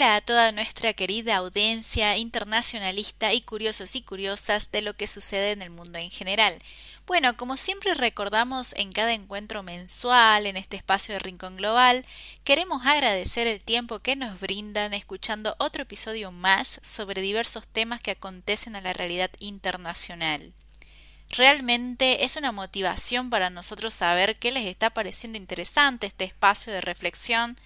Hola a toda nuestra querida audiencia internacionalista y curiosos y curiosas de lo que sucede en el mundo en general. Bueno, como siempre recordamos en cada encuentro mensual en este espacio de Rincón Global, queremos agradecer el tiempo que nos brindan escuchando otro episodio más sobre diversos temas que acontecen a la realidad internacional. Realmente es una motivación para nosotros saber qué les está pareciendo interesante este espacio de reflexión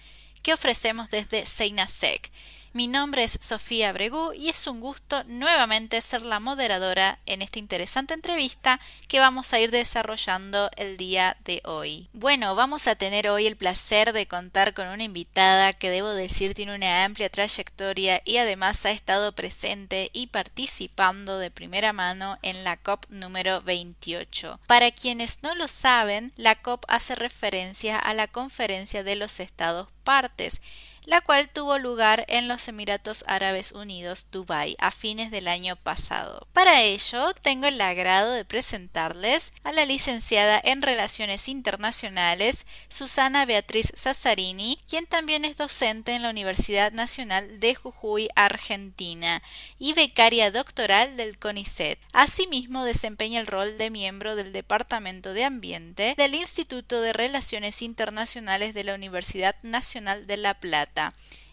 que ofrecemos desde Seinasec. Mi nombre es Sofía Bregú y es un gusto nuevamente ser la moderadora en esta interesante entrevista que vamos a ir desarrollando el día de hoy. Bueno, vamos a tener hoy el placer de contar con una invitada que debo decir tiene una amplia trayectoria y además ha estado presente y participando de primera mano en la COP número 28. Para quienes no lo saben, la COP hace referencia a la Conferencia de los Estados Partes, la cual tuvo lugar en los Emiratos Árabes Unidos, Dubái, a fines del año pasado. Para ello, tengo el agrado de presentarles a la licenciada en Relaciones Internacionales, Susana Beatriz Sazzarini, quien también es docente en la Universidad Nacional de Jujuy, Argentina, y becaria doctoral del CONICET. Asimismo, desempeña el rol de miembro del Departamento de Ambiente del Instituto de Relaciones Internacionales de la Universidad Nacional de La Plata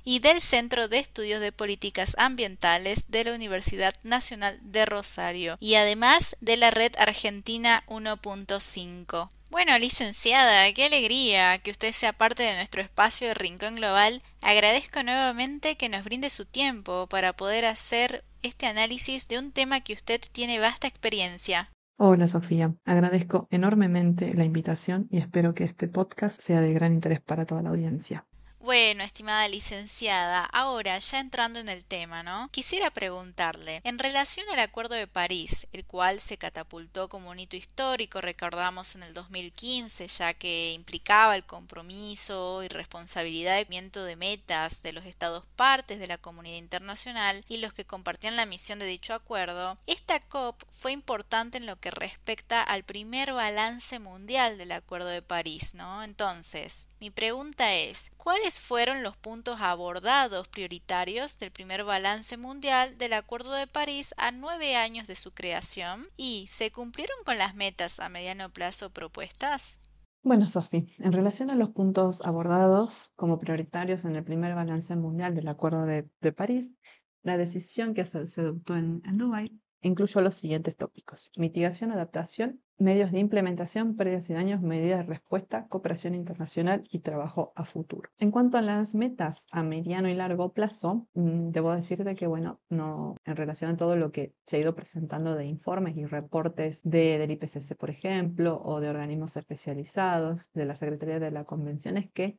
y del Centro de Estudios de Políticas Ambientales de la Universidad Nacional de Rosario y además de la Red Argentina 1.5. Bueno, licenciada, qué alegría que usted sea parte de nuestro espacio de Rincón Global. Agradezco nuevamente que nos brinde su tiempo para poder hacer este análisis de un tema que usted tiene vasta experiencia. Hola Sofía, agradezco enormemente la invitación y espero que este podcast sea de gran interés para toda la audiencia. Bueno, estimada licenciada, ahora ya entrando en el tema, ¿no? Quisiera preguntarle, en relación al Acuerdo de París, el cual se catapultó como un hito histórico, recordamos en el 2015, ya que implicaba el compromiso y responsabilidad de cumplimiento de metas de los estados partes de la comunidad internacional y los que compartían la misión de dicho acuerdo, esta COP fue importante en lo que respecta al primer balance mundial del Acuerdo de París, ¿no? Entonces, mi pregunta es, ¿cuáles fueron los puntos abordados prioritarios del primer balance mundial del Acuerdo de París a 9 años de su creación? ¿Y se cumplieron con las metas a mediano plazo propuestas? Bueno, Sofi, en relación a los puntos abordados como prioritarios en el primer balance mundial del Acuerdo de París, la decisión que se adoptó en Dubái incluyó los siguientes tópicos: mitigación, adaptación, medios de implementación, pérdidas y daños, medidas de respuesta, cooperación internacional y trabajo a futuro. En cuanto a las metas a mediano y largo plazo, debo decirte que, bueno, no, en relación a todo lo que se ha ido presentando de informes y reportes del IPCC, por ejemplo, o de organismos especializados, de la Secretaría de la Convención, es que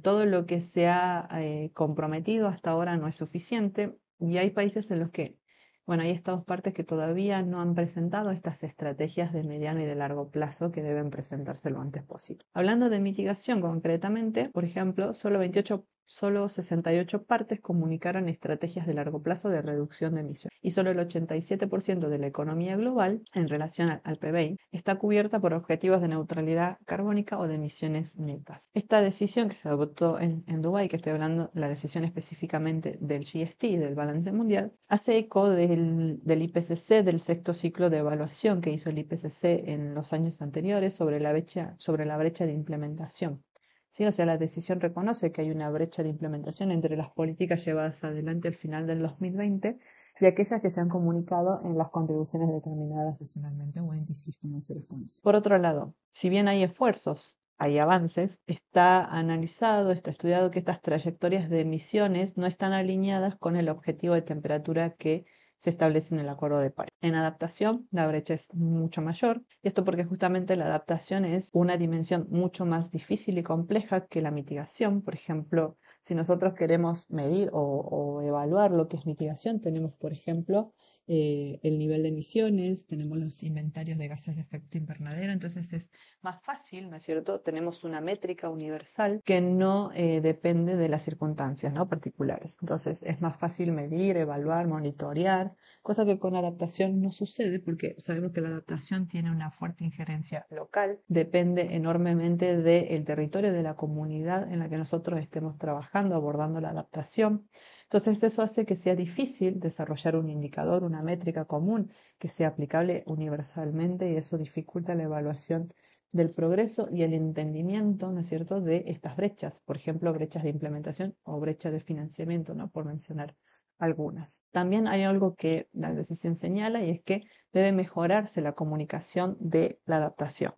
todo lo que se ha comprometido hasta ahora no es suficiente y hay países en los que, bueno, hay estados partes que todavía no han presentado estas estrategias de mediano y de largo plazo que deben presentarse lo antes posible. Hablando de mitigación concretamente, por ejemplo, solo 68 partes comunicaron estrategias de largo plazo de reducción de emisiones y solo el 87% de la economía global en relación al PBI está cubierta por objetivos de neutralidad carbónica o de emisiones netas. Esta decisión que se adoptó en Dubái, que estoy hablando, la decisión específicamente del GST, del balance mundial, hace eco del IPCC, del sexto ciclo de evaluación que hizo el IPCC en los años anteriores sobre la brecha de implementación. Sí, o sea, la decisión reconoce que hay una brecha de implementación entre las políticas llevadas adelante al final del 2020 y aquellas que se han comunicado en las contribuciones determinadas nacionalmente o NDCs, como se les conoce. Por otro lado, si bien hay esfuerzos, hay avances, está analizado, está estudiado que estas trayectorias de emisiones no están alineadas con el objetivo de temperatura que se establece en el Acuerdo de París. En adaptación, la brecha es mucho mayor, y esto porque justamente la adaptación es una dimensión mucho más difícil y compleja que la mitigación. Por ejemplo, si nosotros queremos medir o evaluar lo que es mitigación, tenemos, por ejemplo, el nivel de emisiones, tenemos los inventarios de gases de efecto invernadero, entonces es más fácil, ¿no es cierto? Tenemos una métrica universal que no depende de las circunstancias, ¿no?, particulares. Entonces es más fácil medir, evaluar, monitorear, cosa que con adaptación no sucede porque sabemos que la adaptación tiene una fuerte injerencia local, depende enormemente del territorio, de la comunidad en la que nosotros estemos trabajando. trabajando, abordando la adaptación. Entonces eso hace que sea difícil desarrollar un indicador, una métrica común que sea aplicable universalmente y eso dificulta la evaluación del progreso y el entendimiento, ¿no es cierto?, de estas brechas, por ejemplo, brechas de implementación o brechas de financiamiento, ¿no?, por mencionar algunas. También hay algo que la decisión señala y es que debe mejorarse la comunicación de la adaptación.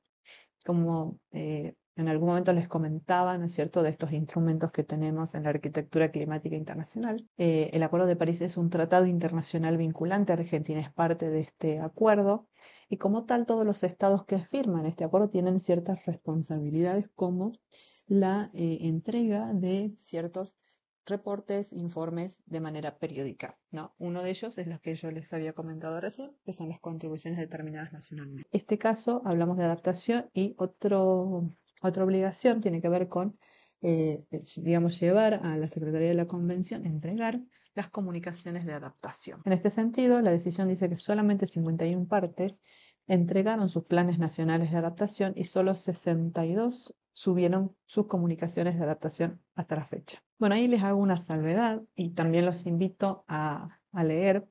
Como en algún momento les comentaba, ¿no es cierto?, de estos instrumentos que tenemos en la arquitectura climática internacional. El Acuerdo de París es un tratado internacional vinculante, Argentina es parte de este acuerdo, y como tal todos los estados que firman este acuerdo tienen ciertas responsabilidades como la entrega de ciertos reportes, informes de manera periódica, ¿no? Uno de ellos es los que yo les había comentado recién, que son las contribuciones determinadas nacionalmente. En este caso hablamos de adaptación y otra obligación tiene que ver con, digamos, llevar a la Secretaría de la Convención, entregar las comunicaciones de adaptación. En este sentido, la decisión dice que solamente 51 partes entregaron sus planes nacionales de adaptación y solo 62 subieron sus comunicaciones de adaptación hasta la fecha. Bueno, ahí les hago una salvedad y también los invito a leer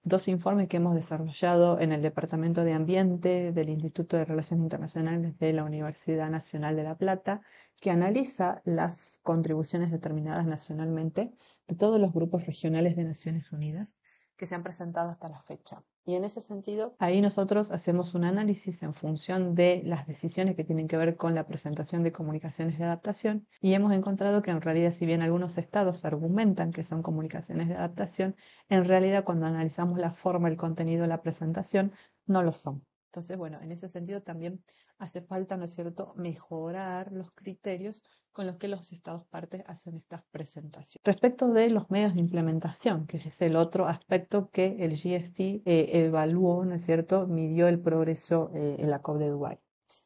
dos informes que hemos desarrollado en el Departamento de Ambiente del Instituto de Relaciones Internacionales de la Universidad Nacional de La Plata, que analiza las contribuciones determinadas nacionalmente de todos los grupos regionales de Naciones Unidas que se han presentado hasta la fecha. Y en ese sentido, ahí nosotros hacemos un análisis en función de las decisiones que tienen que ver con la presentación de comunicaciones de adaptación y hemos encontrado que en realidad, si bien algunos estados argumentan que son comunicaciones de adaptación, en realidad cuando analizamos la forma, el contenido de la presentación, no lo son. Entonces, bueno, en ese sentido también hace falta, ¿no es cierto?, mejorar los criterios con los que los estados partes hacen estas presentaciones. Respecto de los medios de implementación, que es el otro aspecto que el GST evaluó, ¿no es cierto?, midió el progreso en la COP de Dubái.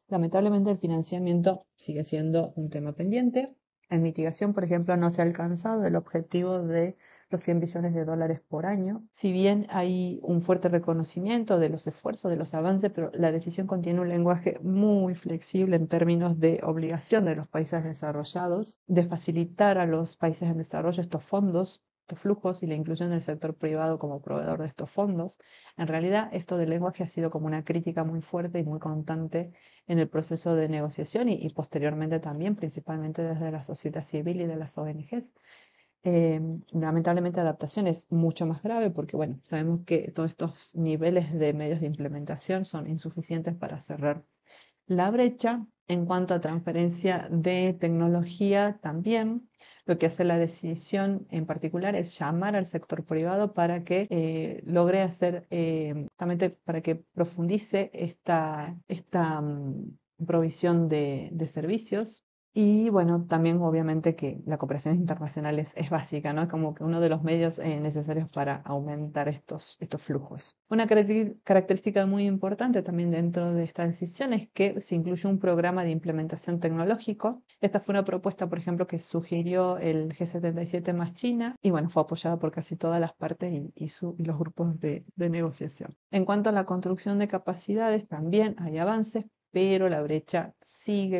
Lamentablemente el financiamiento sigue siendo un tema pendiente. En mitigación, por ejemplo, no se ha alcanzado el objetivo de los 100 billones de dólares por año. Si bien hay un fuerte reconocimiento de los esfuerzos, de los avances, pero la decisión contiene un lenguaje muy flexible en términos de obligación de los países desarrollados, de facilitar a los países en desarrollo estos fondos, estos flujos y la inclusión del sector privado como proveedor de estos fondos. En realidad, esto del lenguaje ha sido como una crítica muy fuerte y muy constante en el proceso de negociación y posteriormente también, principalmente desde la sociedad civil y de las ONGs. Lamentablemente adaptación es mucho más grave porque, bueno, sabemos que todos estos niveles de medios de implementación son insuficientes para cerrar la brecha. En cuanto a transferencia de tecnología, también lo que hace la decisión en particular es llamar al sector privado para que logre hacer, justamente para que profundice esta provisión de servicios. Y bueno, también obviamente que la cooperación internacional es básica, ¿no? Es como que uno de los medios necesarios para aumentar estos flujos. Una característica muy importante también dentro de esta decisión es que se incluye un programa de implementación tecnológico. Esta fue una propuesta, por ejemplo, que sugirió el G77 más China y bueno, fue apoyada por casi todas las partes y los grupos de negociación. En cuanto a la construcción de capacidades, también hay avances, pero la brecha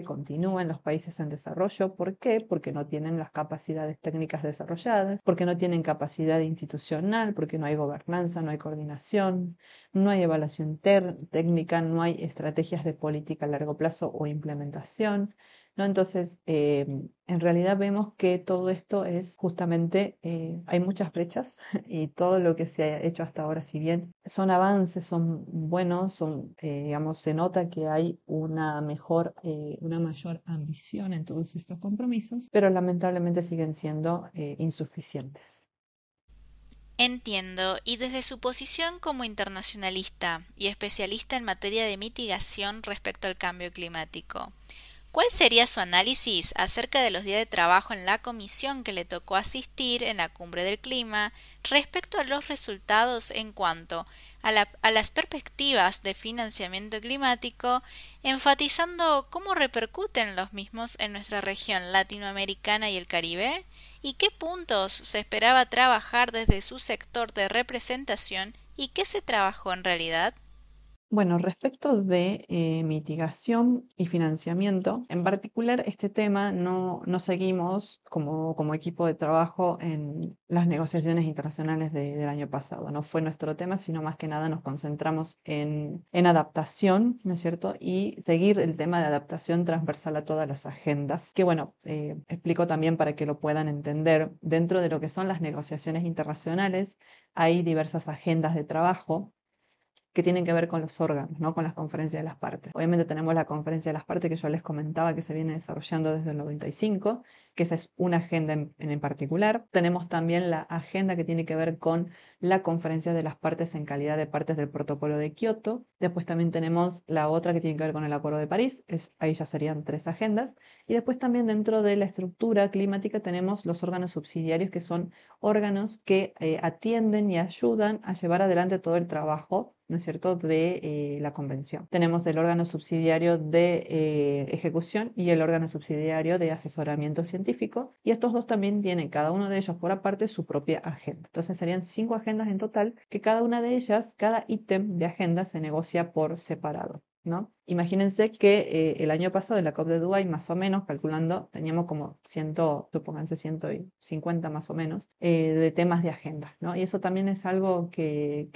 continúa en los países en desarrollo. ¿Por qué? Porque no tienen las capacidades técnicas desarrolladas, porque no tienen capacidad institucional, porque no hay gobernanza, no hay coordinación, no hay evaluación técnica, no hay estrategias de política a largo plazo o implementación, ¿no? Entonces, en realidad vemos que todo esto es justamente, hay muchas brechas y todo lo que se ha hecho hasta ahora, si bien son avances, son buenos, digamos, se nota que hay una mayor ambición en todos estos compromisos, pero lamentablemente siguen siendo insuficientes. Entiendo, y desde su posición como internacionalista y especialista en materia de mitigación respecto al cambio climático, ¿cuál sería su análisis acerca de los días de trabajo en la comisión que le tocó asistir en la Cumbre del Clima respecto a los resultados en cuanto a las perspectivas de financiamiento climático, enfatizando cómo repercuten los mismos en nuestra región latinoamericana y el Caribe? ¿Y qué puntos se esperaba trabajar desde su sector de representación y qué se trabajó en realidad? Bueno, respecto de mitigación y financiamiento, en particular este tema no seguimos como equipo de trabajo en las negociaciones internacionales del año pasado. No fue nuestro tema, sino más que nada nos concentramos en adaptación, ¿no es cierto? Y seguir el tema de adaptación transversal a todas las agendas, que bueno, explico también para que lo puedan entender. Dentro de lo que son las negociaciones internacionales, hay diversas agendas de trabajo que tienen que ver con los órganos, ¿no? Con las conferencias de las partes. Obviamente tenemos la conferencia de las partes que yo les comentaba que se viene desarrollando desde el 95, que esa es una agenda en particular. Tenemos también la agenda que tiene que ver con la conferencia de las partes en calidad de partes del protocolo de Kioto. Después también tenemos la otra que tiene que ver con el Acuerdo de París, ahí ya serían tres agendas. Y después también dentro de la estructura climática tenemos los órganos subsidiarios, que son órganos que atienden y ayudan a llevar adelante todo el trabajo, ¿no es cierto?, de la convención. Tenemos el órgano subsidiario de ejecución y el órgano subsidiario de asesoramiento científico, y estos dos también tienen cada uno de ellos por aparte su propia agenda. Entonces serían 5 agendas en total, que cada una de ellas, cada ítem de agenda se negocia por separado, ¿no? Imagínense que el año pasado en la COP de Dubái, más o menos, calculando, teníamos como 100, supónganse 150 más o menos, de temas de agenda, ¿no? Y eso también es algo que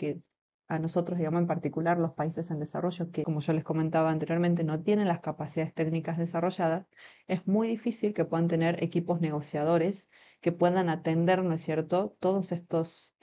a nosotros, digamos, en particular los países en desarrollo, que como yo les comentaba anteriormente, no tienen las capacidades técnicas desarrolladas, es muy difícil que puedan tener equipos negociadores que puedan atender, ¿no es cierto?, todos estos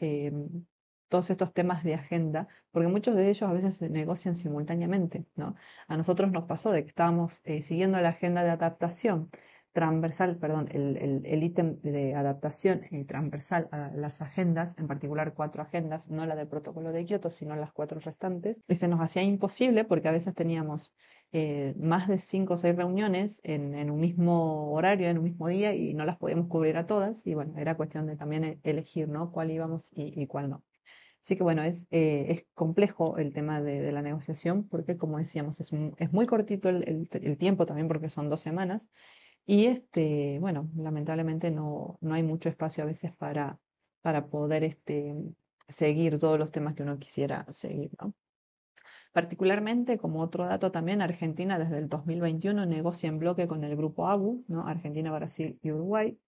temas de agenda, porque muchos de ellos a veces se negocian simultáneamente, ¿no? A nosotros nos pasó de que estábamos siguiendo la agenda de adaptación transversal, perdón, el ítem de adaptación transversal a las agendas, en particular 4 agendas, no la del protocolo de Kioto, sino las 4 restantes, y se nos hacía imposible porque a veces teníamos más de 5 o 6 reuniones en un mismo horario, en un mismo día, y no las podíamos cubrir a todas, y bueno, era cuestión de también elegir, ¿no?, cuál íbamos y cuál no. Así que bueno, es complejo el tema de la negociación porque, como decíamos, es muy cortito el tiempo también porque son 2 semanas y bueno, lamentablemente no hay mucho espacio a veces para poder seguir todos los temas que uno quisiera seguir, ¿no? Particularmente, como otro dato también, Argentina desde el 2021 negocia en bloque con el grupo ABU, ¿no? Argentina, Brasil y Uruguay.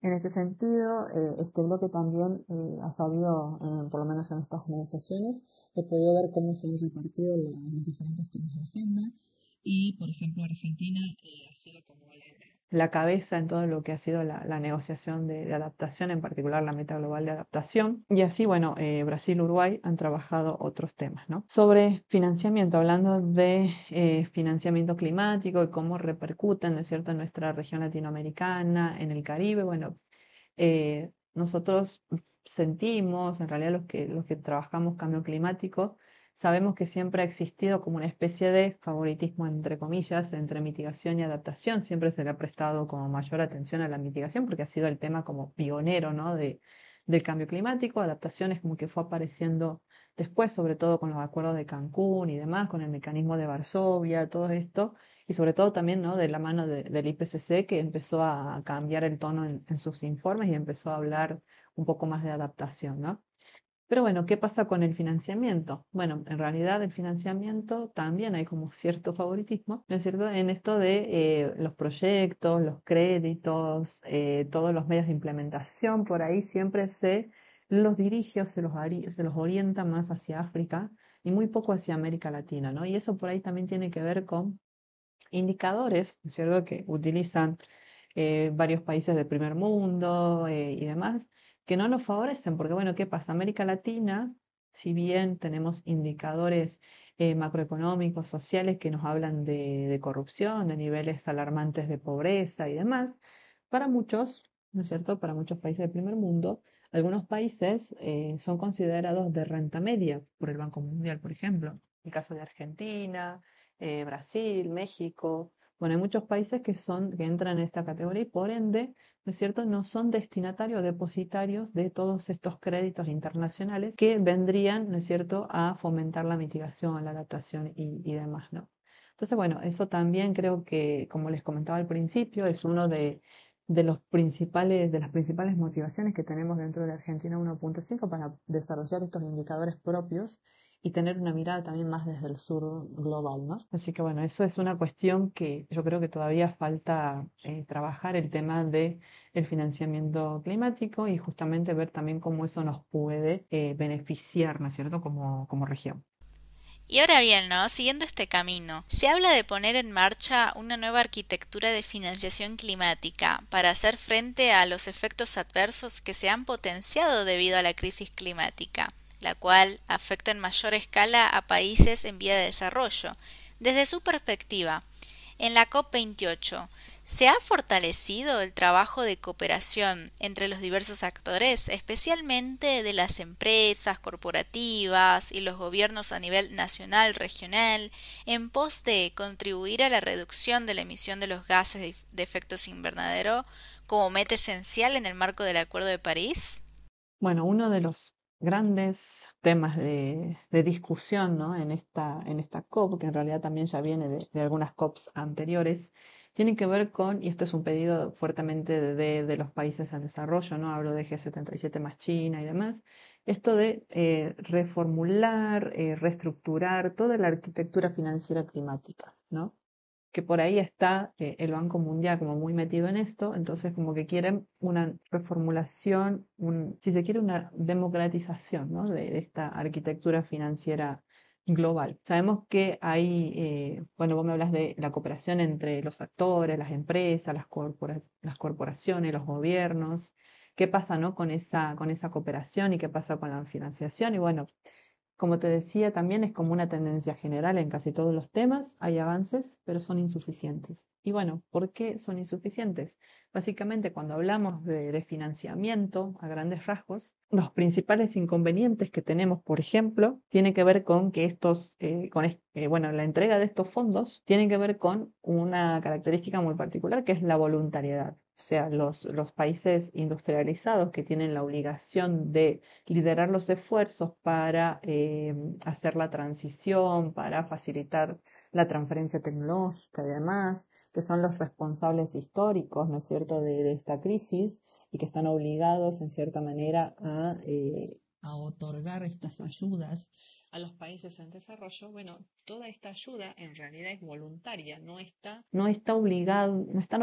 En este sentido, este bloque también ha sabido, por lo menos en estas negociaciones, he podido ver cómo se han repartido los diferentes temas de agenda y, por ejemplo, Argentina ha sido como la cabeza en todo lo que ha sido la negociación de adaptación, en particular la meta global de adaptación. Y así, bueno, Brasil y Uruguay han trabajado otros temas, ¿no? Sobre financiamiento, hablando de financiamiento climático y cómo repercuten, ¿no es cierto?, en nuestra región latinoamericana, en el Caribe. Bueno, nosotros sentimos, en realidad los que trabajamos cambio climático, sabemos que siempre ha existido como una especie de favoritismo, entre comillas, entre mitigación y adaptación. Siempre se le ha prestado como mayor atención a la mitigación porque ha sido el tema como pionero, ¿no?, del cambio climático. Adaptación es como que fue apareciendo después, sobre todo con los acuerdos de Cancún y demás, con el mecanismo de Varsovia, todo esto, y sobre todo también, ¿no?, de la mano del IPCC, que empezó a cambiar el tono en sus informes y empezó a hablar un poco más de adaptación, ¿no? Pero bueno, ¿qué pasa con el financiamiento? Bueno, en realidad el financiamiento también hay como cierto favoritismo, ¿no es cierto?, en esto de los proyectos, los créditos, todos los medios de implementación, por ahí siempre se los dirige o se los orienta más hacia África y muy poco hacia América Latina, ¿no? Y eso por ahí también tiene que ver con indicadores, ¿no es cierto?, que utilizan varios países del primer mundo y demás, que no nos favorecen, porque bueno, ¿qué pasa? América Latina, si bien tenemos indicadores macroeconómicos, sociales que nos hablan de corrupción, de niveles alarmantes de pobreza y demás, para muchos, ¿no es cierto?, para muchos países del primer mundo, algunos países son considerados de renta media por el Banco Mundial, por ejemplo. El caso de Argentina, Brasil, México. Bueno, hay muchos países que entran en esta categoría y por ende, ¿no es cierto?, no son destinatarios o depositarios de todos estos créditos internacionales que vendrían, ¿no es cierto?, a fomentar la mitigación, la adaptación y demás, ¿no? Entonces, bueno, eso también creo que, como les comentaba al principio, es uno de las principales motivaciones que tenemos dentro de Argentina 1.5 para desarrollar estos indicadores propios y tener una mirada también más desde el sur global, ¿no? Así que bueno, eso es una cuestión que yo creo que todavía falta trabajar el tema de el financiamiento climático y justamente ver también cómo eso nos puede beneficiar, ¿no es cierto?, como región. Y ahora bien, ¿no? Siguiendo este camino, se habla de poner en marcha una nueva arquitectura de financiación climática para hacer frente a los efectos adversos que se han potenciado debido a la crisis climática, la cual afecta en mayor escala a países en vía de desarrollo. Desde su perspectiva, en la COP28, ¿se ha fortalecido el trabajo de cooperación entre los diversos actores, especialmente de las empresas, corporativas y los gobiernos a nivel nacional, regional, en pos de contribuir a la reducción de la emisión de los gases de efectos invernadero como meta esencial en el marco del Acuerdo de París? Bueno, uno de los grandes temas de discusión, ¿no?, en esta COP, que en realidad también ya viene de algunas COPs anteriores, tiene que ver con, y esto es un pedido fuertemente de los países en desarrollo, ¿no? Hablo de G77 más China y demás, esto de reformular, reestructurar toda la arquitectura financiera climática, ¿no? Que por ahí está el Banco Mundial como muy metido en esto, entonces como que quieren una reformulación, si se quiere, una democratización, ¿no?, de esta arquitectura financiera global. Sabemos que hay, bueno, vos me hablas de la cooperación entre los actores, las empresas, las corporaciones, los gobiernos. ¿Qué pasa, no, con esa cooperación y qué pasa con la financiación? Y bueno, como te decía, también es como una tendencia general en casi todos los temas. Hay avances, pero son insuficientes. Y bueno, ¿por qué son insuficientes? Básicamente, cuando hablamos de financiamiento a grandes rasgos, los principales inconvenientes que tenemos, por ejemplo, tienen que ver con que bueno, la entrega de estos fondos tiene que ver con una característica muy particular, que es la voluntariedad. O sea, los países industrializados que tienen la obligación de liderar los esfuerzos para hacer la transición, para facilitar la transferencia tecnológica y demás, que son los responsables históricos, ¿no es cierto?, de esta crisis y que están obligados, en cierta manera, a otorgar estas ayudas a los países en desarrollo. Bueno, toda esta ayuda en realidad es voluntaria, no están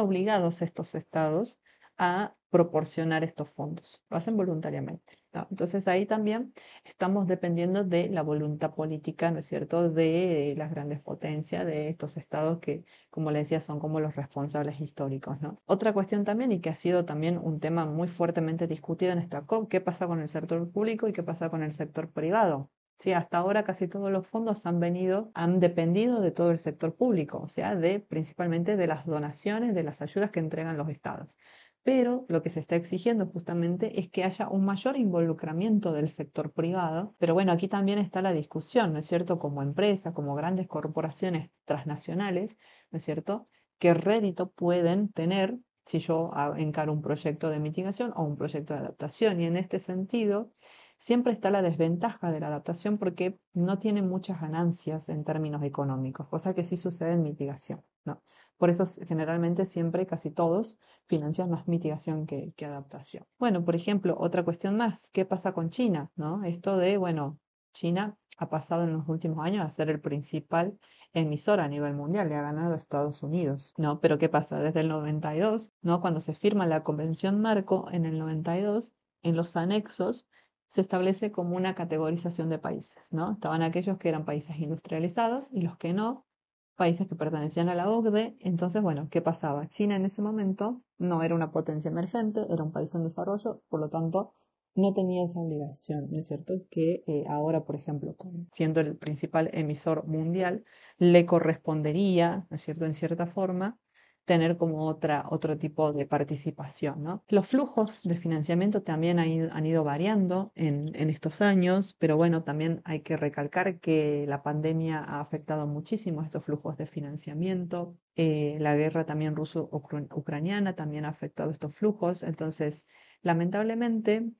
obligados estos estados a proporcionar estos fondos, lo hacen voluntariamente, ¿no? Entonces ahí también estamos dependiendo de la voluntad política, ¿no es cierto?, de las grandes potencias, de estos estados que, como le decía, son como los responsables históricos, ¿no? Otra cuestión también, y que ha sido también un tema muy fuertemente discutido en esta COP, ¿qué pasa con el sector público y qué pasa con el sector privado? Sí, hasta ahora casi todos los fondos han dependido de todo el sector público, o sea, principalmente de las donaciones, de las ayudas que entregan los estados. Pero lo que se está exigiendo justamente es que haya un mayor involucramiento del sector privado. Pero bueno, aquí también está la discusión, ¿no es cierto? Como empresa, como grandes corporaciones transnacionales, ¿no es cierto? ¿Qué rédito pueden tener si yo encaro un proyecto de mitigación o un proyecto de adaptación? Y en este sentido, siempre está la desventaja de la adaptación porque no tiene muchas ganancias en términos económicos, cosa que sí sucede en mitigación, ¿no? Por eso generalmente siempre, casi todos, financian más mitigación que adaptación. Bueno, por ejemplo, otra cuestión más, ¿qué pasa con China? ¿No? Esto de, bueno, China ha pasado en los últimos años a ser el principal emisor a nivel mundial, le ha ganado a Estados Unidos, ¿no? Pero ¿qué pasa? Desde el 92, ¿no? Cuando se firma la Convención Marco en el 92, en los anexos se establece como una categorización de países, ¿no? Estaban aquellos que eran países industrializados y los que no, países que pertenecían a la OCDE. Entonces, bueno, ¿qué pasaba? China en ese momento no era una potencia emergente, era un país en desarrollo, por lo tanto, no tenía esa obligación, ¿no es cierto? Que ahora, por ejemplo, siendo el principal emisor mundial, le correspondería, ¿no es cierto?, en cierta forma, tener como otro tipo de participación, ¿no? Los flujos de financiamiento también han ido variando en estos años, pero bueno, también hay que recalcar que la pandemia ha afectado muchísimo estos flujos de financiamiento. La guerra también ruso-ucraniana también ha afectado estos flujos. Entonces, lamentablemente,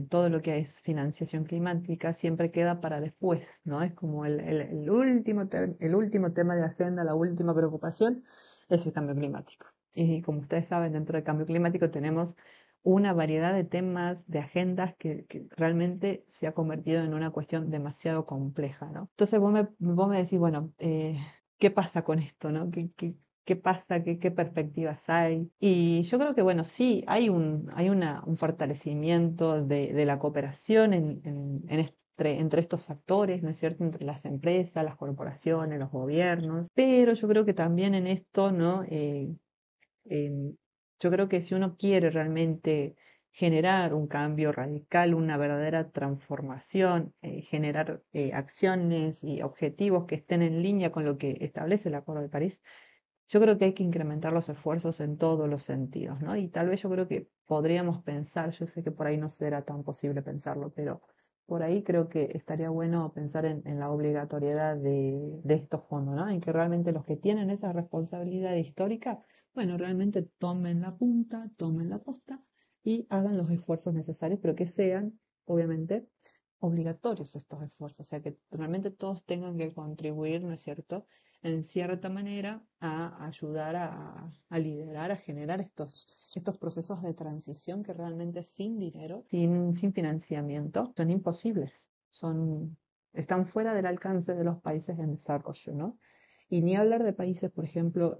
todo lo que es financiación climática siempre queda para después, ¿no? Es como el último tema de agenda, la última preocupación es el cambio climático. Y como ustedes saben, dentro del cambio climático tenemos una variedad de temas, de agendas que realmente se ha convertido en una cuestión demasiado compleja, ¿no? Entonces vos me decís, bueno, ¿qué pasa con esto, no? ¿Qué pasa? ¿Qué perspectivas hay? Y yo creo que, bueno, sí, un fortalecimiento de la cooperación entre estos actores, ¿no es cierto? Entre las empresas, las corporaciones, los gobiernos, pero yo creo que también en esto, ¿no? Em, yo creo que si uno quiere realmente generar un cambio radical, una verdadera transformación, generar acciones y objetivos que estén en línea con lo que establece el Acuerdo de París, yo creo que hay que incrementar los esfuerzos en todos los sentidos, ¿no? Y tal vez yo creo que podríamos pensar, yo sé que por ahí no será tan posible pensarlo, pero por ahí creo que estaría bueno pensar en la obligatoriedad de estos fondos, ¿no? En que realmente los que tienen esa responsabilidad histórica, bueno, realmente tomen la punta, tomen la posta y hagan los esfuerzos necesarios, pero que sean, obviamente, obligatorios estos esfuerzos, o sea, que realmente todos tengan que contribuir, ¿no es cierto?, en cierta manera a ayudar a liderar, a generar estos procesos de transición que realmente sin dinero, sin financiamiento, son imposibles, están fuera del alcance de los países en desarrollo, ¿no? Y ni hablar de países, por ejemplo,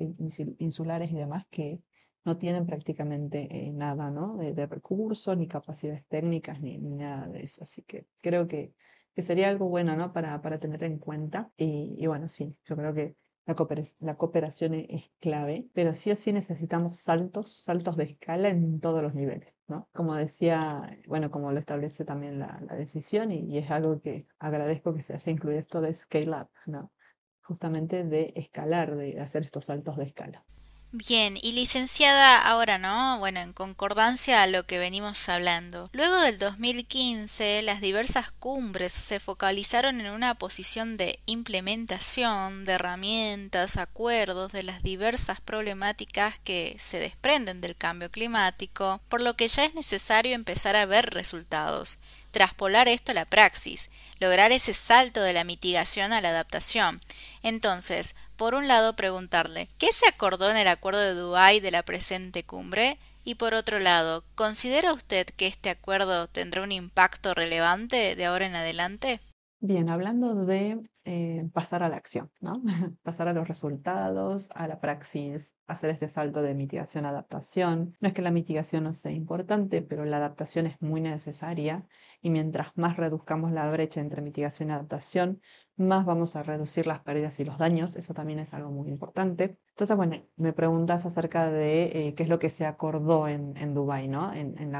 insulares y demás que no tienen prácticamente nada, ¿no? De recursos, ni capacidades técnicas, ni nada de eso. Así que creo que sería algo bueno, ¿no? Para tener en cuenta. Y bueno, sí, yo creo que la cooperación es clave, pero sí o sí necesitamos saltos de escala en todos los niveles, ¿no? Como decía, bueno, como lo establece también la decisión, y es algo que agradezco que se haya incluido esto de scale up, ¿no? Justamente de escalar, de hacer estos saltos de escala. Bien, y licenciada, ahora no, bueno, en concordancia a lo que venimos hablando. Luego del 2015, las diversas cumbres se focalizaron en una posición de implementación de herramientas, acuerdos de las diversas problemáticas que se desprenden del cambio climático, por lo que ya es necesario empezar a ver resultados, traspolar esto a la praxis, lograr ese salto de la mitigación a la adaptación. Entonces, por un lado preguntarle ¿qué se acordó en el Acuerdo de Dubái de la presente cumbre? Y por otro lado, ¿considera usted que este acuerdo tendrá un impacto relevante de ahora en adelante? Bien, hablando de pasar a la acción, ¿no? Pasar a los resultados, a la praxis, hacer este salto de mitigación a adaptación. No es que la mitigación no sea importante, pero la adaptación es muy necesaria y mientras más reduzcamos la brecha entre mitigación y adaptación, más vamos a reducir las pérdidas y los daños. Eso también es algo muy importante. Entonces, bueno, me preguntas acerca de qué es lo que se acordó en Dubái, ¿no? En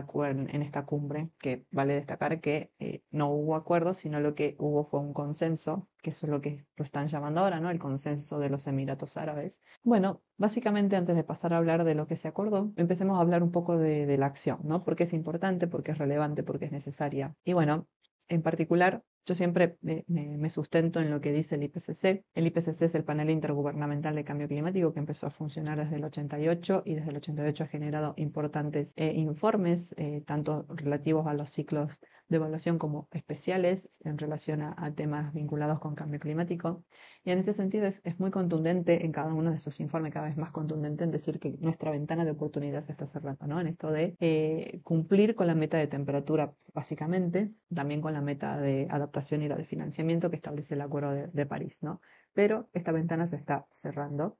esta cumbre, que vale destacar que no hubo acuerdo, sino lo que hubo fue un consenso, que eso es lo que lo están llamando ahora, ¿no? El consenso de los Emiratos Árabes. Bueno, básicamente antes de pasar a hablar de lo que se acordó, empecemos a hablar un poco de la acción, ¿no? Porque es importante, porque es relevante, porque es necesaria. Y bueno, en particular, yo siempre me sustento en lo que dice el IPCC. El IPCC es el Panel Intergubernamental de Cambio Climático que empezó a funcionar desde el 88 y desde el 88 ha generado importantes informes, tanto relativos a los ciclos de evaluación como especiales en relación a temas vinculados con cambio climático. Y en este sentido es muy contundente en cada uno de sus informes, cada vez más contundente en decir que nuestra ventana de oportunidad se está cerrando, ¿no? En esto de cumplir con la meta de temperatura, básicamente, también con la meta de adaptación y la de financiamiento que establece el Acuerdo de París, ¿no? Pero esta ventana se está cerrando.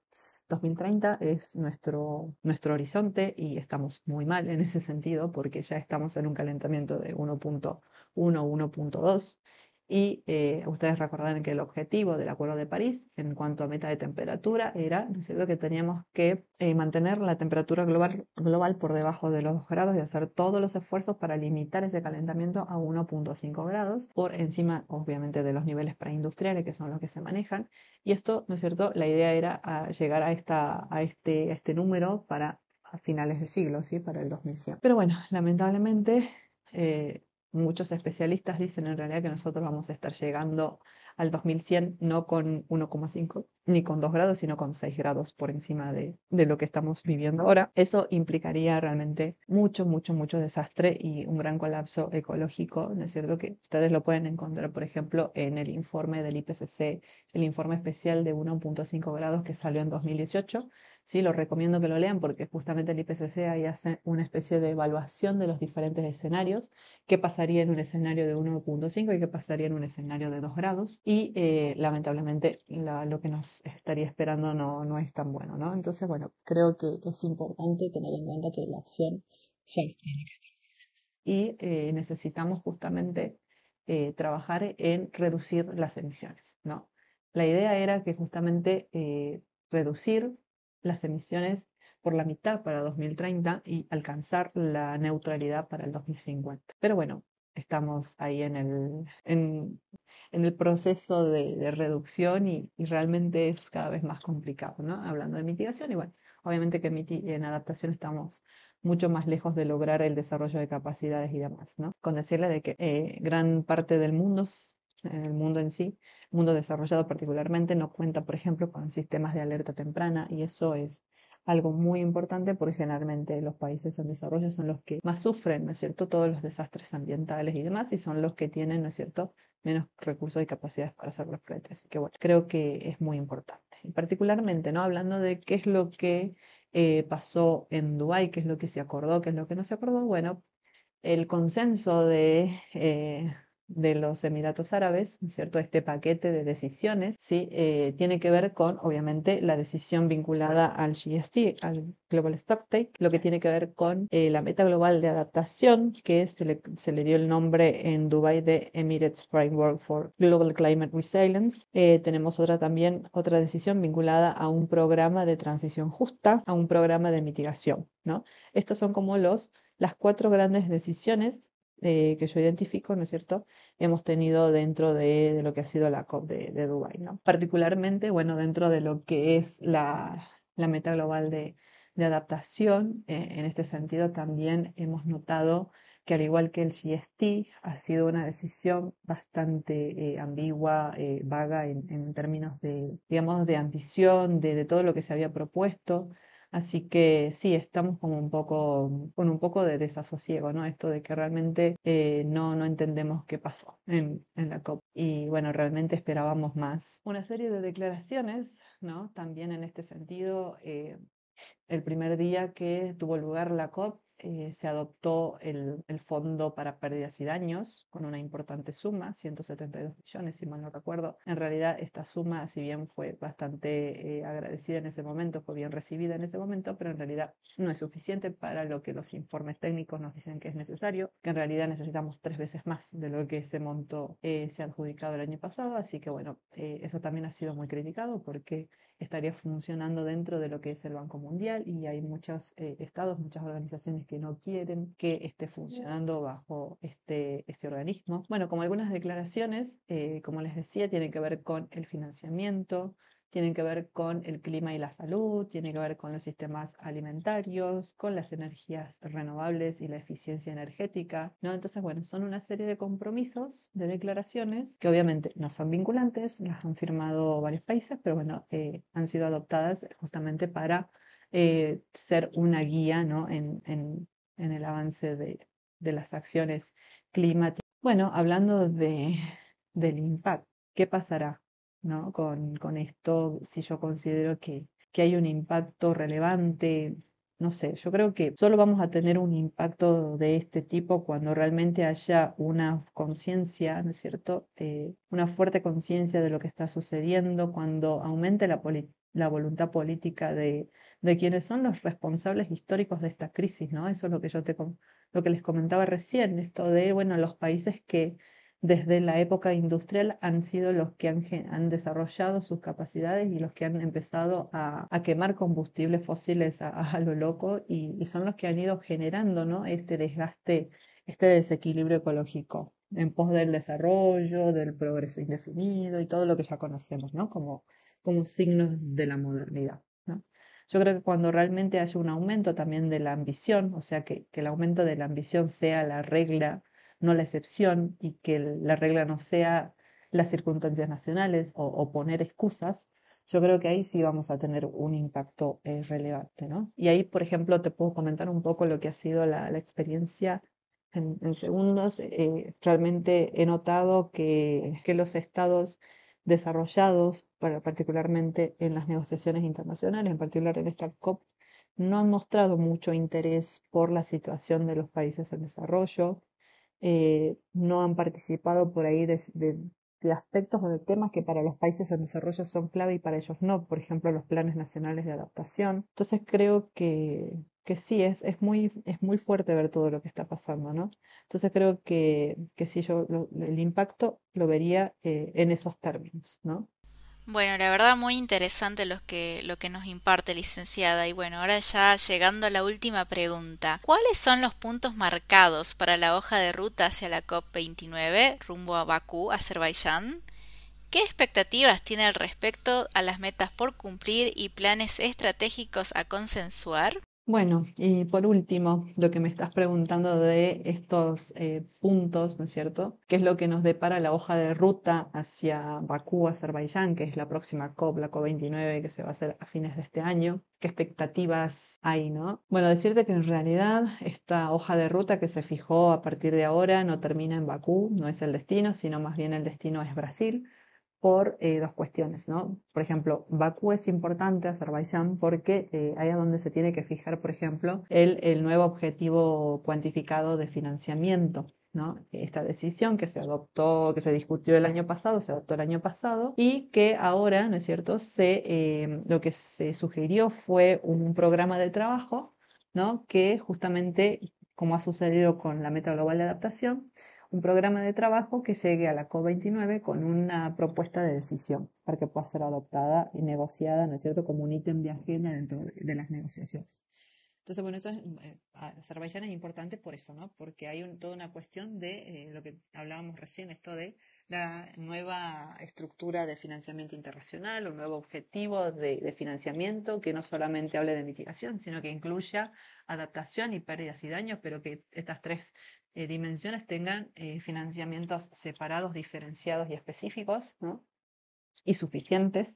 2030 es nuestro horizonte y estamos muy mal en ese sentido porque ya estamos en un calentamiento de 1.1, 1.2 y ustedes recordarán que el objetivo del Acuerdo de París en cuanto a meta de temperatura era, ¿no es cierto?, que teníamos que mantener la temperatura global por debajo de los 2 grados y hacer todos los esfuerzos para limitar ese calentamiento a 1.5 grados por encima, obviamente, de los niveles preindustriales que son los que se manejan. Y esto, ¿no es cierto?, la idea era llegar a este número para a finales de siglo, ¿sí? Para el 2100. Pero bueno, lamentablemente muchos especialistas dicen en realidad que nosotros vamos a estar llegando al 2100 no con 1,5 ni con 2 grados, sino con 6 grados por encima de lo que estamos viviendo ahora. Eso implicaría realmente mucho, mucho, mucho desastre y un gran colapso ecológico, ¿no es cierto? Que ustedes lo pueden encontrar, por ejemplo, en el informe del IPCC, el informe especial de 1.5 grados que salió en 2018. Sí, lo recomiendo que lo lean porque justamente el IPCC ahí hace una especie de evaluación de los diferentes escenarios, qué pasaría en un escenario de 1,5 y qué pasaría en un escenario de 2 grados. Y lamentablemente lo que nos estaría esperando no es tan bueno, ¿no? Entonces, bueno, creo que es importante tener en cuenta que la acción ya tiene que estar y necesitamos justamente trabajar en reducir las emisiones, ¿no? La idea era que justamente reducir las emisiones por la mitad para 2030 y alcanzar la neutralidad para el 2050. Pero bueno, estamos ahí en el proceso de reducción y realmente es cada vez más complicado, ¿no? Hablando de mitigación, y bueno, obviamente que en adaptación estamos mucho más lejos de lograr el desarrollo de capacidades y demás, ¿no? Con decirle de que gran parte del mundo, el mundo en sí, el mundo desarrollado particularmente, no cuenta, por ejemplo, con sistemas de alerta temprana y eso es algo muy importante porque generalmente los países en desarrollo son los que más sufren, ¿no es cierto?, todos los desastres ambientales y demás y son los que tienen, ¿no es cierto?, menos recursos y capacidades para hacerlos frente. Así que bueno, creo que es muy importante. Y particularmente, ¿no? Hablando de qué es lo que pasó en Dubái, qué es lo que se acordó, qué es lo que no se acordó. Bueno, el consenso de los Emiratos Árabes, ¿no es cierto? Este paquete de decisiones, ¿sí? Tiene que ver con, obviamente, la decisión vinculada al GST, al Global Stocktake, lo que tiene que ver con la meta global de adaptación, que se le dio el nombre en Dubái de Emirates Framework for Global Climate Resilience. Tenemos otra decisión vinculada a un programa de transición justa, a un programa de mitigación, ¿no? Estos son como las 4 grandes decisiones que yo identifico, ¿no es cierto?, hemos tenido dentro de lo que ha sido la COP de Dubái, ¿no? Particularmente, bueno, dentro de lo que es la meta global de adaptación, en este sentido también hemos notado que al igual que el GST, ha sido una decisión bastante ambigua, vaga en términos de, digamos, de ambición, de todo lo que se había propuesto. Así que sí, estamos como con un poco de desasosiego, ¿no? Esto de que realmente no entendemos qué pasó en la COP. Y bueno, realmente esperábamos más. Una serie de declaraciones, ¿no? También en este sentido, el primer día que tuvo lugar la COP, se adoptó el Fondo para Pérdidas y Daños con una importante suma, 172 millones, si mal no recuerdo. En realidad, esta suma, si bien fue bastante agradecida en ese momento, fue bien recibida en ese momento, pero en realidad no es suficiente para lo que los informes técnicos nos dicen que es necesario, que en realidad necesitamos 3 veces más de lo que ese monto se ha adjudicado el año pasado. Así que bueno, eso también ha sido muy criticado porque estaría funcionando dentro de lo que es el Banco Mundial y hay muchos estados, muchas organizaciones que no quieren que esté funcionando bajo este organismo. Bueno, como algunas declaraciones, como les decía, tienen que ver con el financiamiento, tienen que ver con el clima y la salud, tienen que ver con los sistemas alimentarios, con las energías renovables y la eficiencia energética, ¿no? Entonces, bueno, son una serie de compromisos, de declaraciones, que obviamente no son vinculantes, las han firmado varios países, pero bueno, han sido adoptadas justamente para ser una guía, ¿no? En el avance de las acciones climáticas. Bueno, hablando del impacto, ¿qué pasará? ¿No? Con esto, si yo considero que hay un impacto relevante, no sé, yo creo que solo vamos a tener un impacto de este tipo cuando realmente haya una conciencia, ¿no es cierto? Una fuerte conciencia de lo que está sucediendo, cuando aumente la voluntad política de quienes son los responsables históricos de esta crisis, ¿no? Eso es lo que lo que les comentaba recién, esto de, bueno, los países que desde la época industrial han sido los que han desarrollado sus capacidades y los que han empezado a quemar combustibles fósiles a lo loco y son los que han ido generando, ¿no? Este desgaste, este desequilibrio ecológico en pos del desarrollo, del progreso indefinido y todo lo que ya conocemos, ¿no? Como signos de la modernidad, ¿no? Yo creo que cuando realmente haya un aumento también de la ambición, o sea, que el aumento de la ambición sea la regla, no la excepción, y que la regla no sea las circunstancias nacionales o poner excusas, yo creo que ahí sí vamos a tener un impacto relevante, ¿no? Y ahí, por ejemplo, te puedo comentar un poco lo que ha sido la experiencia en segundos. Realmente he notado que los estados desarrollados, particularmente en las negociaciones internacionales, en particular en esta COP, no han mostrado mucho interés por la situación de los países en desarrollo, no han participado por ahí de aspectos o de temas que para los países en desarrollo son clave y para ellos no, por ejemplo, los planes nacionales de adaptación. Entonces creo que sí, es muy fuerte ver todo lo que está pasando, ¿no? Entonces creo que sí, el impacto lo vería en esos términos, ¿no? Bueno, la verdad muy interesante lo que nos imparte, licenciada. Y bueno, ahora ya llegando a la última pregunta. ¿Cuáles son los puntos marcados para la hoja de ruta hacia la COP29 rumbo a Bakú, Azerbaiyán? ¿Qué expectativas tiene al respecto a las metas por cumplir y planes estratégicos a consensuar? Bueno, y por último, lo que me estás preguntando de estos puntos, ¿no es cierto? ¿Qué es lo que nos depara la hoja de ruta hacia Bakú, Azerbaiyán, que es la próxima COP, la COP29, que se va a hacer a fines de este año? ¿Qué expectativas hay, no? Bueno, decirte que en realidad esta hoja de ruta que se fijó a partir de ahora no termina en Bakú, no es el destino, sino más bien el destino es Brasil por dos cuestiones, ¿no? Por ejemplo, Bakú es importante, Azerbaiyán, porque ahí es donde se tiene que fijar, por ejemplo, el nuevo objetivo cuantificado de financiamiento, ¿no? Esta decisión que se adoptó, que se discutió el año pasado, se adoptó el año pasado, y que ahora, ¿no es cierto?, lo que se sugirió fue un programa de trabajo, ¿no? Que justamente, como ha sucedido con la meta global de adaptación, un programa de trabajo que llegue a la COP29 con una propuesta de decisión para que pueda ser adoptada y negociada, ¿no es cierto?, como un ítem de agenda dentro de las negociaciones. Entonces, bueno, Azerbaiyán es importante por eso, ¿no? Porque hay toda una cuestión de lo que hablábamos recién, esto de la nueva estructura de financiamiento internacional, un nuevo objetivo de financiamiento que no solamente hable de mitigación, sino que incluya adaptación y pérdidas y daños, pero que estas tres dimensiones tengan financiamientos separados, diferenciados y específicos, ¿no? Y suficientes.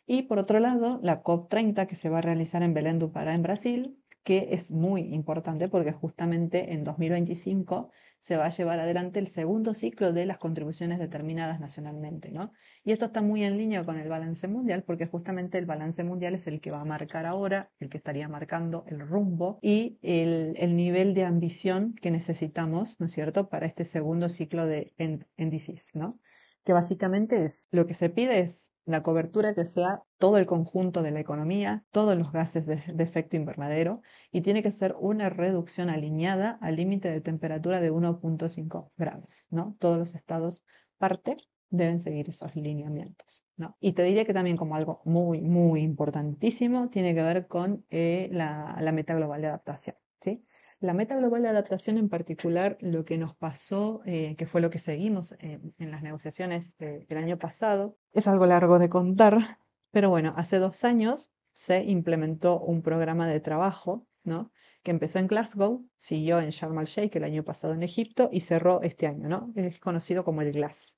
Y por otro lado, la COP30 que se va a realizar en Belém do Pará, en Brasil, que es muy importante porque justamente en 2025 se va a llevar adelante el segundo ciclo de las contribuciones determinadas nacionalmente, ¿no? Y esto está muy en línea con el balance mundial porque justamente el balance mundial es el que va a marcar ahora, el que estaría marcando el rumbo y el nivel de ambición que necesitamos, ¿no es cierto?, para este segundo ciclo de NDCs, ¿no? Que básicamente es, lo que se pide es la cobertura que sea todo el conjunto de la economía, todos los gases de efecto invernadero, y tiene que ser una reducción alineada al límite de temperatura de 1,5 grados, ¿no? Todos los estados parte deben seguir esos lineamientos, ¿no? Y te diría que también como algo muy, muy importantísimo tiene que ver con la meta global de adaptación, ¿sí? La meta global de adaptación en particular, lo que nos pasó, que fue lo que seguimos en las negociaciones el año pasado, es algo largo de contar, pero bueno, hace 2 años se implementó un programa de trabajo, ¿no? Que empezó en Glasgow, siguió en Sharm el Sheikh el año pasado en Egipto y cerró este año, ¿no? Es conocido como el GLAS,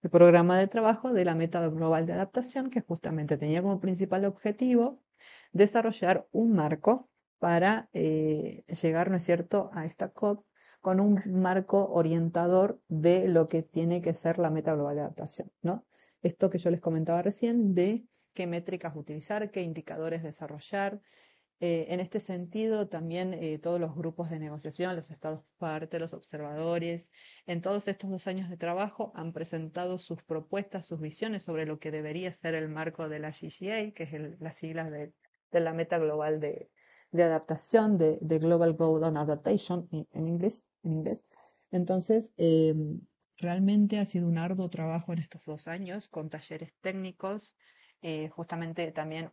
el programa de trabajo de la meta global de adaptación, que justamente tenía como principal objetivo desarrollar un marco para llegar, ¿no es cierto?, a esta COP con un marco orientador de lo que tiene que ser la meta global de adaptación, ¿no? Esto que yo les comentaba recién de qué métricas utilizar, qué indicadores desarrollar. En este sentido, también todos los grupos de negociación, los estados parte, los observadores, en todos estos 2 años de trabajo han presentado sus propuestas, sus visiones sobre lo que debería ser el marco de la GGA, que es las siglas de la meta global de adaptación, de Global Goal on Adaptation en inglés. Entonces, realmente ha sido un arduo trabajo en estos 2 años con talleres técnicos. Justamente también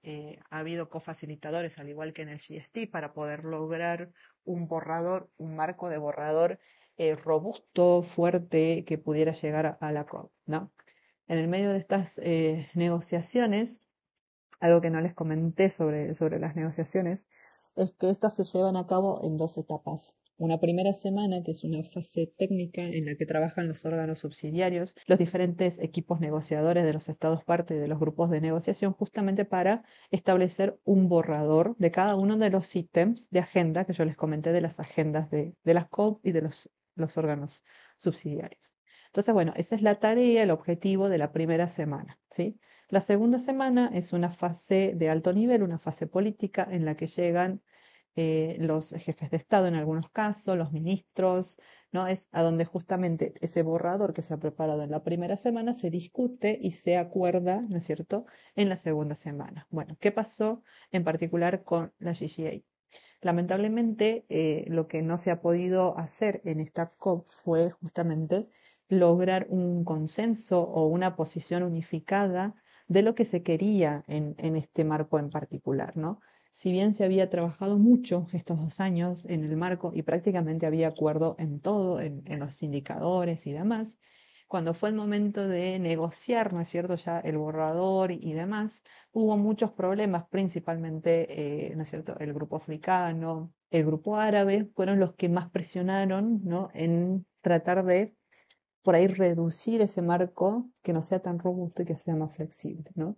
ha habido cofacilitadores, al igual que en el GST, para poder lograr un borrador, un marco de borrador robusto, fuerte, que pudiera llegar a la COP, ¿no? En el medio de estas negociaciones, algo que no les comenté sobre las negociaciones, es que estas se llevan a cabo en 2 etapas. Una primera semana, que es una fase técnica en la que trabajan los órganos subsidiarios, los diferentes equipos negociadores de los estados parte y de los grupos de negociación, justamente para establecer un borrador de cada uno de los ítems de agenda que yo les comenté de las agendas de las COP y de los órganos subsidiarios. Entonces, bueno, esa es la tarea, el objetivo de la primera semana, ¿sí? La segunda semana es una fase de alto nivel, una fase política en la que llegan los jefes de Estado en algunos casos, los ministros, ¿no? Es a donde justamente ese borrador que se ha preparado en la primera semana se discute y se acuerda, ¿no es cierto?, en la segunda semana. Bueno, ¿qué pasó en particular con la GGA? Lamentablemente, lo que no se ha podido hacer en esta COP fue justamente lograr un consenso o una posición unificada de lo que se quería en este marco en particular, ¿no? Si bien se había trabajado mucho estos 2 años en el marco y prácticamente había acuerdo en todo, en los indicadores y demás, cuando fue el momento de negociar, ¿no es cierto?, ya el borrador y demás, hubo muchos problemas, principalmente, ¿no es cierto?, el grupo africano, el grupo árabe, fueron los que más presionaron, ¿no?, en tratar de por ahí reducir ese marco que no sea tan robusto y que sea más flexible, ¿no?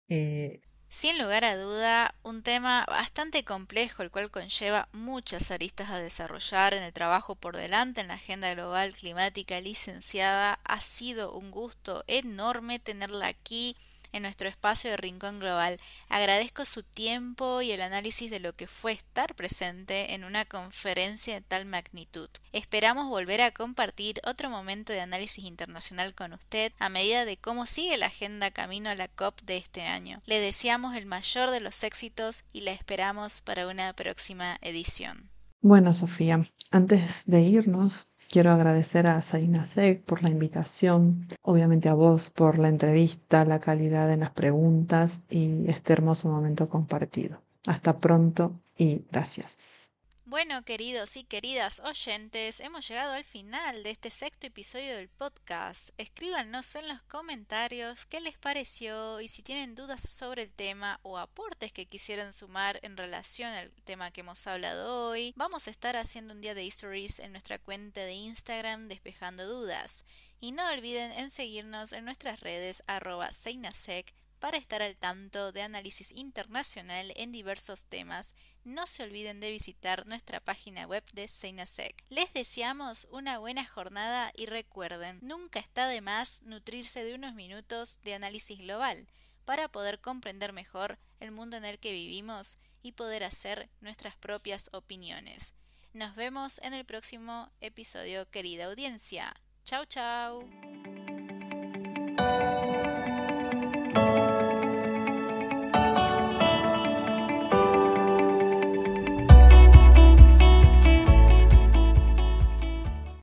Eh, Sin lugar a duda, un tema bastante complejo, el cual conlleva muchas aristas a desarrollar en el trabajo por delante en la Agenda Global Climática. Licenciada, ha sido un gusto enorme tenerla aquí en nuestro espacio de Rincón Global. Agradezco su tiempo y el análisis de lo que fue estar presente en una conferencia de tal magnitud. Esperamos volver a compartir otro momento de análisis internacional con usted a medida de cómo sigue la agenda camino a la COP de este año. Le deseamos el mayor de los éxitos y la esperamos para una próxima edición. Bueno, Sofía, antes de irnos, quiero agradecer a Sarina Sek por la invitación, obviamente a vos por la entrevista, la calidad en las preguntas y este hermoso momento compartido. Hasta pronto y gracias. Bueno, queridos y queridas oyentes, hemos llegado al final de este sexto episodio del podcast. Escríbanos en los comentarios qué les pareció y si tienen dudas sobre el tema o aportes que quisieran sumar en relación al tema que hemos hablado hoy. Vamos a estar haciendo un día de stories en nuestra cuenta de Instagram despejando dudas. Y no olviden en seguirnos en nuestras redes @seinasec para estar al tanto de análisis internacional en diversos temas. No se olviden de visitar nuestra página web de Seinasec. Les deseamos una buena jornada y recuerden, nunca está de más nutrirse de unos minutos de análisis global para poder comprender mejor el mundo en el que vivimos y poder hacer nuestras propias opiniones. Nos vemos en el próximo episodio, querida audiencia. Chau chau.